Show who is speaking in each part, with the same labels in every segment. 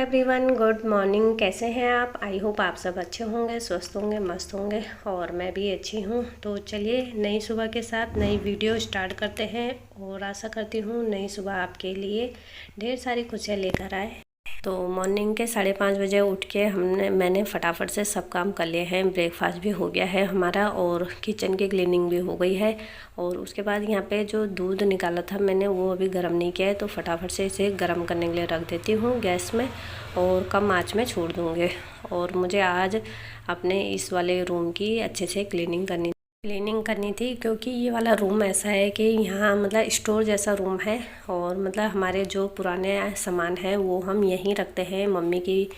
Speaker 1: Everyone, good morning. कैसे हैं आप? आई होप आप सब अच्छे होंगे, स्वस्थ होंगे, मस्त होंगे और मैं भी अच्छी हूँ। तो चलिए नई सुबह के साथ नई वीडियो स्टार्ट करते हैं और आशा करती हूँ नई सुबह आपके लिए ढेर सारी खुशियाँ लेकर आए। तो मॉर्निंग के 5:30 बजे उठ के मैंने फटाफट से सब काम कर लिए हैं। ब्रेकफास्ट भी हो गया है हमारा और किचन की क्लीनिंग भी हो गई है। और उसके बाद यहाँ पे जो दूध निकाला था मैंने वो अभी गर्म नहीं किया है, तो फटाफट से इसे गर्म करने के लिए रख देती हूँ गैस में और कम आँच में छोड़ दूँगी। और मुझे आज अपने इस वाले रूम की अच्छे से क्लीनिंग करनी थी, क्योंकि ये वाला रूम ऐसा है कि यहाँ मतलब स्टोर जैसा रूम है और मतलब हमारे जो पुराने सामान हैं वो हम यहीं रखते हैं। मम्मी की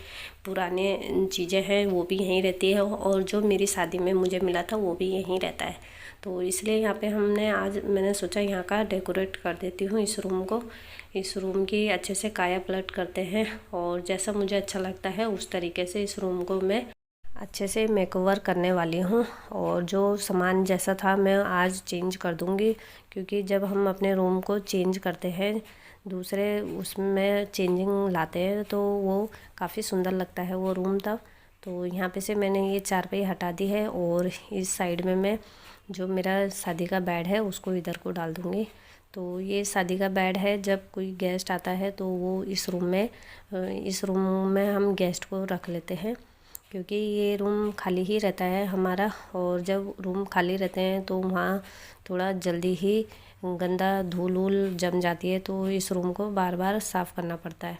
Speaker 1: पुराने चीज़ें हैं वो भी यहीं रहती है और जो मेरी शादी में मुझे मिला था वो भी यहीं रहता है। तो इसलिए यहाँ पे मैंने सोचा यहाँ का डेकोरेट कर देती हूँ इस रूम को। इस रूम की अच्छे से काया पलट करते हैं और जैसा मुझे अच्छा लगता है उस तरीके से इस रूम को मैं अच्छे से मेकओवर करने वाली हूँ। और जो सामान जैसा था मैं आज चेंज कर दूँगी, क्योंकि जब हम अपने रूम को चेंज करते हैं दूसरे उसमें चेंजिंग लाते हैं तो वो काफ़ी सुंदर लगता है वो रूम तब। तो यहाँ पे से मैंने ये चारपाई हटा दी है और इस साइड में मैं जो मेरा शादी का बेड है उसको इधर को डाल दूँगी। तो ये शादी का बेड है, जब कोई गेस्ट आता है तो वो इस रूम में हम गेस्ट को रख लेते हैं, क्योंकि ये रूम खाली ही रहता है हमारा। और जब रूम खाली रहते हैं तो वहाँ थोड़ा जल्दी ही गंदा धूल वूल जम जाती है, तो इस रूम को बार बार साफ़ करना पड़ता है।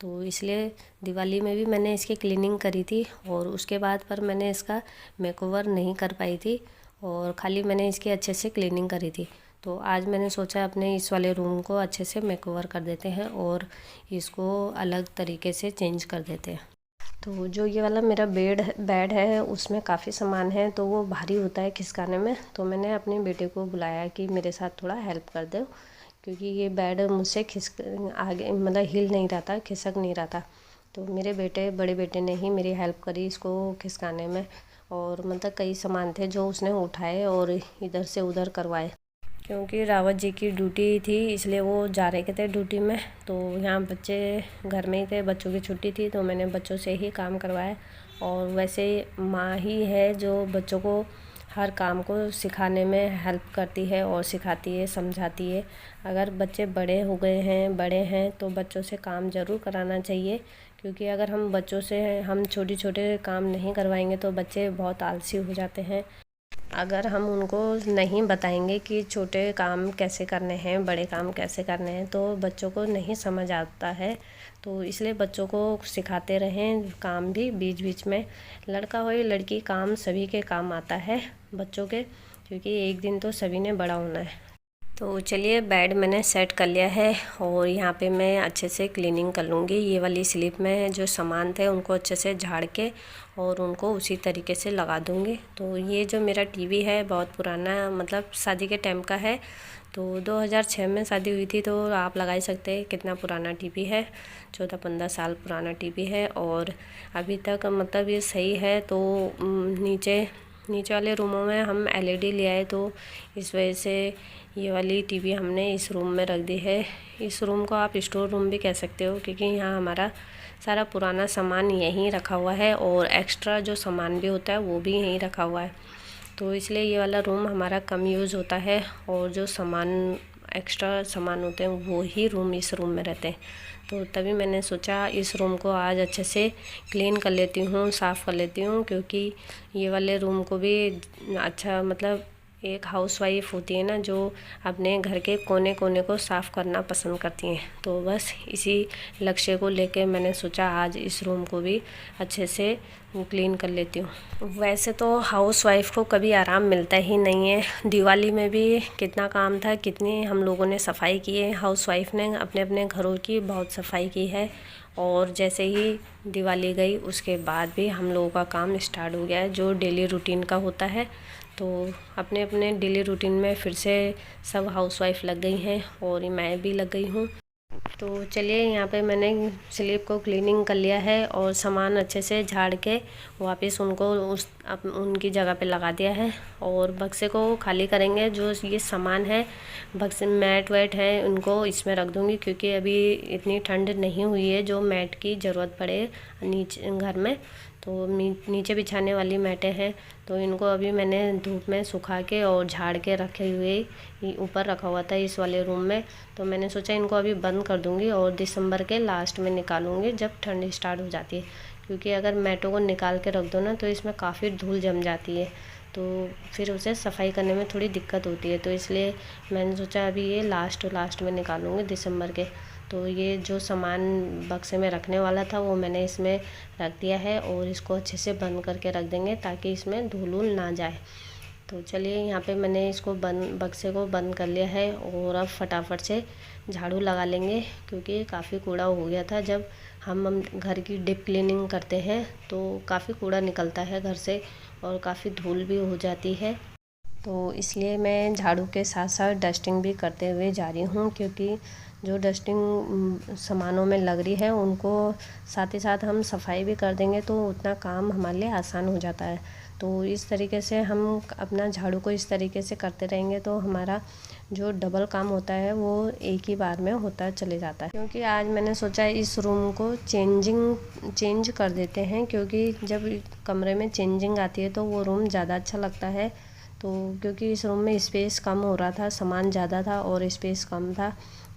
Speaker 1: तो इसलिए दिवाली में भी मैंने इसकी क्लीनिंग करी थी और उसके बाद पर मैंने इसका मेकओवर नहीं कर पाई थी और खाली मैंने इसकी अच्छे से क्लीनिंग करी थी। तो आज मैंने सोचा अपने इस वाले रूम को अच्छे से मेकओवर कर देते हैं और इसको अलग तरीके से चेंज कर देते हैं। तो जो ये वाला मेरा बेड है उसमें काफ़ी सामान है, तो वो भारी होता है खिसकाने में। तो मैंने अपने बेटे को बुलाया कि मेरे साथ थोड़ा हेल्प कर दो, क्योंकि ये बेड मुझसे आगे मतलब हिल नहीं रहा था, खिसक नहीं रहा था। तो मेरे बड़े बेटे ने ही मेरी हेल्प करी इसको खिसकाने में। और मतलब कई सामान थे जो उसने उठाए और इधर से उधर करवाए, क्योंकि रावत जी की ड्यूटी थी इसलिए वो जा रहे थे ड्यूटी में। तो यहाँ बच्चे घर में ही थे, बच्चों की छुट्टी थी, तो मैंने बच्चों से ही काम करवाया। और वैसे माँ ही है जो बच्चों को हर काम को सिखाने में हेल्प करती है और सिखाती है, समझाती है। अगर बच्चे बड़े हैं तो बच्चों से काम ज़रूर कराना चाहिए, क्योंकि अगर हम छोटे छोटे काम नहीं करवाएंगे तो बच्चे बहुत आलसी हो जाते हैं। अगर हम उनको नहीं बताएंगे कि छोटे काम कैसे करने हैं, बड़े काम कैसे करने हैं, तो बच्चों को नहीं समझ आता है। तो इसलिए बच्चों को सिखाते रहें काम भी बीच बीच में। लड़का हो या लड़की, काम सभी के काम आता है बच्चों के, क्योंकि एक दिन तो सभी ने बड़ा होना है। तो चलिए बेड मैंने सेट कर लिया है और यहाँ पे मैं अच्छे से क्लीनिंग कर लूँगी। ये वाली स्लिप में जो सामान थे उनको अच्छे से झाड़ के और उनको उसी तरीके से लगा दूँगी। तो ये जो मेरा टीवी है बहुत पुराना, मतलब शादी के टाइम का है। तो 2006 में शादी हुई थी, तो आप लगा ही सकते हैं कितना पुराना टीवी है। 14-15 साल पुराना टीवी है और अभी तक मतलब ये सही है। तो नीचे वाले रूमों में हम एलईडी ले आए, तो इस वजह से ये वाली टीवी हमने इस रूम में रख दी है। इस रूम को आप स्टोर रूम भी कह सकते हो, क्योंकि यहाँ हमारा सारा पुराना सामान यहीं रखा हुआ है और एक्स्ट्रा जो सामान भी होता है वो भी यहीं रखा हुआ है। तो इसलिए ये वाला रूम हमारा कम यूज़ होता है और जो एक्स्ट्रा सामान होते हैं वो ही इस रूम में रहते हैं। तो तभी मैंने सोचा इस रूम को आज अच्छे से क्लीन कर लेती हूँ, साफ़ कर लेती हूँ, क्योंकि ये वाले रूम को भी अच्छा मतलब एक हाउसवाइफ होती है ना जो अपने घर के कोने कोने को साफ़ करना पसंद करती हैं। तो बस इसी लक्ष्य को लेके मैंने सोचा आज इस रूम को भी अच्छे से क्लीन कर लेती हूँ। वैसे तो हाउसवाइफ को कभी आराम मिलता ही नहीं है। दिवाली में भी कितना काम था, कितनी हम लोगों ने सफाई की है। हाउसवाइफ ने अपने अपने घरों की बहुत सफाई की है और जैसे ही दिवाली गई उसके बाद भी हम लोगों का काम स्टार्ट हो गया है, जो डेली रूटीन का होता है। तो अपने अपने डेली रूटीन में फिर से सब हाउसवाइफ लग गई हैं और मैं भी लग गई हूँ। तो चलिए यहाँ पे मैंने स्लीप को क्लीनिंग कर लिया है और सामान अच्छे से झाड़ के वापस उनको उनकी जगह पे लगा दिया है। और बक्से को खाली करेंगे, जो ये सामान है बक्से मैट वैट है उनको इसमें रख दूँगी, क्योंकि अभी इतनी ठंड नहीं हुई है जो मैट की ज़रूरत पड़े नीचे घर में। तो नीचे बिछाने वाली मैटें हैं, तो इनको अभी मैंने धूप में सुखा के और झाड़ के रखे हुए ऊपर रखा हुआ था इस वाले रूम में। तो मैंने सोचा इनको अभी बंद कर दूंगी और दिसंबर के लास्ट में निकालूंगी जब ठंड स्टार्ट हो जाती है, क्योंकि अगर मैटों को निकाल के रख दो ना तो इसमें काफ़ी धूल जम जाती है, तो फिर उसे सफाई करने में थोड़ी दिक्कत होती है। तो इसलिए मैंने सोचा अभी ये लास्ट में निकालूंगी दिसंबर के। तो ये जो सामान बक्से में रखने वाला था वो मैंने इसमें रख दिया है और इसको अच्छे से बंद करके रख देंगे ताकि इसमें धूल वूल ना जाए। तो चलिए यहाँ पे मैंने इसको बक्से को बंद कर लिया है और अब फटाफट से झाड़ू लगा लेंगे, क्योंकि काफ़ी कूड़ा हो गया था। जब हम घर की डीप क्लीनिंग करते हैं तो काफ़ी कूड़ा निकलता है घर से और काफ़ी धूल भी हो जाती है। तो इसलिए मैं झाड़ू के साथ साथ डस्टिंग भी करते हुए जा रही हूँ, क्योंकि जो डस्टिंग सामानों में लग रही है उनको साथ ही साथ हम सफाई भी कर देंगे तो उतना काम हमारे लिए आसान हो जाता है। तो इस तरीके से हम अपना झाड़ू को इस तरीके से करते रहेंगे तो हमारा जो डबल काम होता है वो एक ही बार में होता चले जाता है। क्योंकि आज मैंने सोचा इस रूम को चेंज कर देते हैं, क्योंकि जब कमरे में चेंजिंग आती है तो वो रूम ज़्यादा अच्छा लगता है। तो क्योंकि इस रूम में स्पेस कम हो रहा था, सामान ज़्यादा था और स्पेस कम था,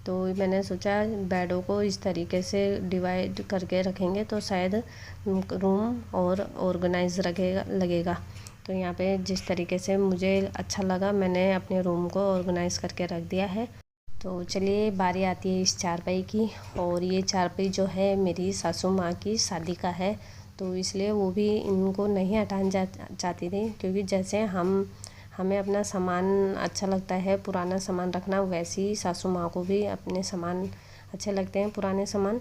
Speaker 1: तो मैंने सोचा बेडों को इस तरीके से डिवाइड करके रखेंगे तो शायद रूम और ऑर्गेनाइज लगेगा। तो यहाँ पे जिस तरीके से मुझे अच्छा लगा मैंने अपने रूम को ऑर्गेनाइज करके रख दिया है। तो चलिए बारी आती है इस चारपाई की, और ये चारपाई जो है मेरी सासू माँ की शादी का है, तो इसलिए वो भी इनको नहीं हटाना चाहती थी, क्योंकि जैसे हमें अपना सामान अच्छा लगता है पुराना सामान रखना, वैसे ही सासू माँ को भी अपने सामान अच्छे लगते हैं पुराने सामान।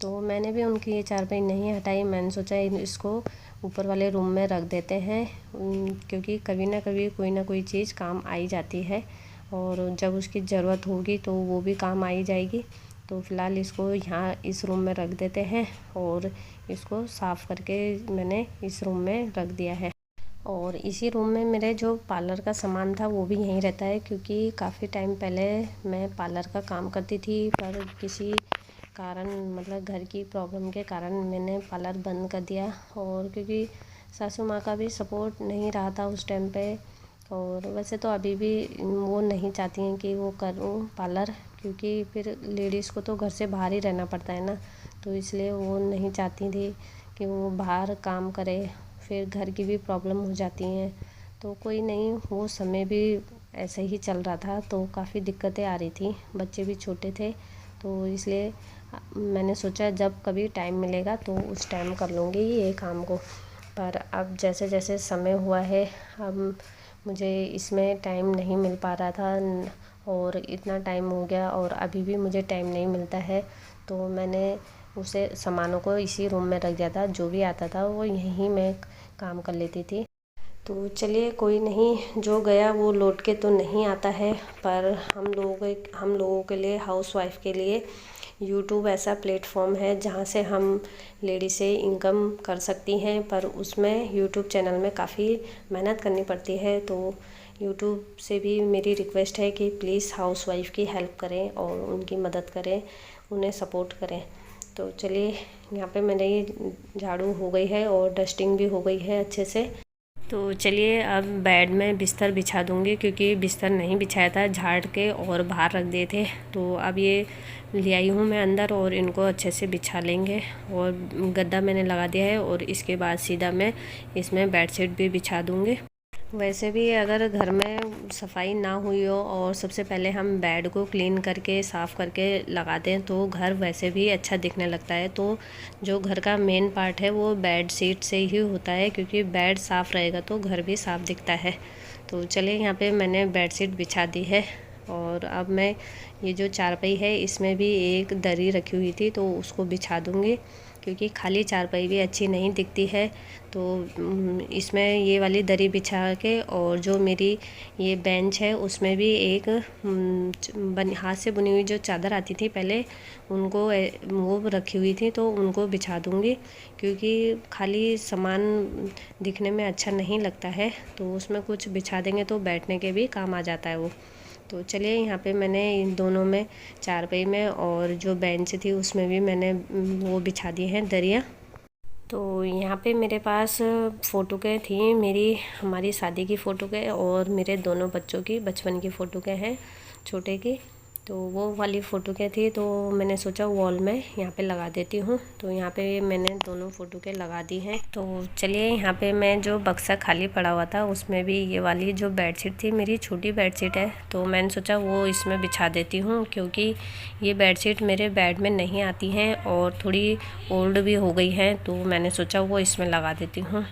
Speaker 1: तो मैंने भी उनकी ये चारपाई नहीं हटाई, मैंने सोचा इसको ऊपर वाले रूम में रख देते हैं, क्योंकि कभी ना कभी कोई ना कोई चीज़ काम आई जाती है और जब उसकी ज़रूरत होगी तो वो भी काम आई जाएगी। तो फ़िलहाल इसको यहाँ इस रूम में रख देते हैं और इसको साफ़ करके मैंने इस रूम में रख दिया है। और इसी रूम में मेरे जो पार्लर का सामान था वो भी यहीं रहता है, क्योंकि काफ़ी टाइम पहले मैं पार्लर का काम करती थी, पर किसी कारण मतलब घर की प्रॉब्लम के कारण मैंने पार्लर बंद कर दिया। और क्योंकि सासू माँ का भी सपोर्ट नहीं रहा था उस टाइम पे, और वैसे तो अभी भी वो नहीं चाहती हैं कि वो करूँ पार्लर, क्योंकि फिर लेडीज़ को तो घर से बाहर ही रहना पड़ता है ना, तो इसलिए वो नहीं चाहती थी कि वो बाहर काम करे, फिर घर की भी प्रॉब्लम हो जाती हैं। तो कोई नहीं, वो समय भी ऐसे ही चल रहा था तो काफ़ी दिक्कतें आ रही थी, बच्चे भी छोटे थे, तो इसलिए मैंने सोचा जब कभी टाइम मिलेगा तो उस टाइम कर लूँगी ये काम को। पर अब जैसे जैसे समय हुआ है अब मुझे इसमें टाइम नहीं मिल पा रहा था, और इतना टाइम हो गया और अभी भी मुझे टाइम नहीं मिलता है, तो मैंने उसे सामानों को इसी रूम में रख दिया था। जो भी आता था वो यहीं मैं काम कर लेती थी। तो चलिए कोई नहीं, जो गया वो लौट के तो नहीं आता है, पर हम लोगों के लिए, हाउसवाइफ के लिए यूट्यूब ऐसा प्लेटफॉर्म है जहाँ से हम लेडीज़ें इनकम कर सकती हैं, पर उसमें यूट्यूब चैनल में काफ़ी मेहनत करनी पड़ती है। तो यूट्यूब से भी मेरी रिक्वेस्ट है कि प्लीज़ हाउसवाइफ की हेल्प करें और उनकी मदद करें, उन्हें सपोर्ट करें। तो चलिए यहाँ पे मैंने ये झाड़ू हो गई है और डस्टिंग भी हो गई है अच्छे से। तो चलिए अब बेड में बिस्तर बिछा दूँगी, क्योंकि बिस्तर नहीं बिछाया था, झाड़ के और बाहर रख दिए थे। तो अब ये ले आई हूँ मैं अंदर और इनको अच्छे से बिछा लेंगे, और गद्दा मैंने लगा दिया है और इसके बाद सीधा मैं इसमें बेडशीट भी बिछा दूँगी। वैसे भी अगर घर में सफाई ना हुई हो और सबसे पहले हम बेड को क्लीन करके साफ़ करके लगा दें तो घर वैसे भी अच्छा दिखने लगता है। तो जो घर का मेन पार्ट है वो बेड शीट से ही होता है, क्योंकि बेड साफ़ रहेगा तो घर भी साफ़ दिखता है। तो चलिए यहाँ पे मैंने बेड शीट बिछा दी है, और अब मैं ये जो चारपाई है इसमें भी एक दरी रखी हुई थी तो उसको बिछा दूँगी, क्योंकि खाली चारपाई भी अच्छी नहीं दिखती है। तो इसमें ये वाली दरी बिछा के, और जो मेरी ये बेंच है उसमें भी एक हाथ से बुनी हुई जो चादर आती थी पहले, उनको वो रखी हुई थी, तो उनको बिछा दूँगी, क्योंकि खाली सामान दिखने में अच्छा नहीं लगता है। तो उसमें कुछ बिछा देंगे तो बैठने के भी काम आ जाता है वो। तो चलिए, यहाँ पे मैंने इन दोनों में, चारपाई में और जो बेंच थी उसमें भी मैंने वो बिछा दी हैं दरियाँ। तो यहाँ पे मेरे पास फ़ोटो के थी, हमारी शादी की फ़ोटो के और मेरे दोनों बच्चों की बचपन की फ़ोटो के हैं, छोटे की। तो वो वाली फ़ोटो के थी, तो मैंने सोचा वॉल में यहाँ पे लगा देती हूँ। तो यहाँ पे मैंने दोनों फ़ोटो के लगा दी हैं। तो चलिए, यहाँ पे मैं जो बक्सा खाली पड़ा हुआ था उसमें भी ये वाली जो बेडशीट थी, मेरी छोटी बेडशीट है, तो मैंने सोचा वो इसमें बिछा देती हूँ, क्योंकि ये बेडशीट मेरे बेड में नहीं आती हैं और थोड़ी ओल्ड भी हो गई हैं, तो मैंने सोचा वो इसमें लगा देती हूँ।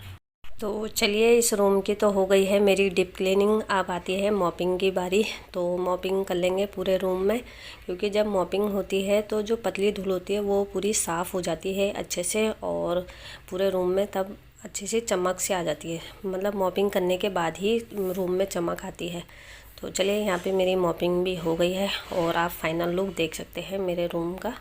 Speaker 1: तो चलिए, इस रूम की तो हो गई है मेरी डीप क्लीनिंग। अब आती है मॉपिंग की बारी। तो मॉपिंग कर लेंगे पूरे रूम में, क्योंकि जब मॉपिंग होती है तो जो पतली धूल होती है वो पूरी साफ़ हो जाती है अच्छे से, और पूरे रूम में तब अच्छे से चमक से आ जाती है। मतलब मॉपिंग करने के बाद ही रूम में चमक आती है। तो चलिए, यहाँ पे मेरी मॉपिंग भी हो गई है और आप फाइनल लुक देख सकते हैं मेरे रूम का।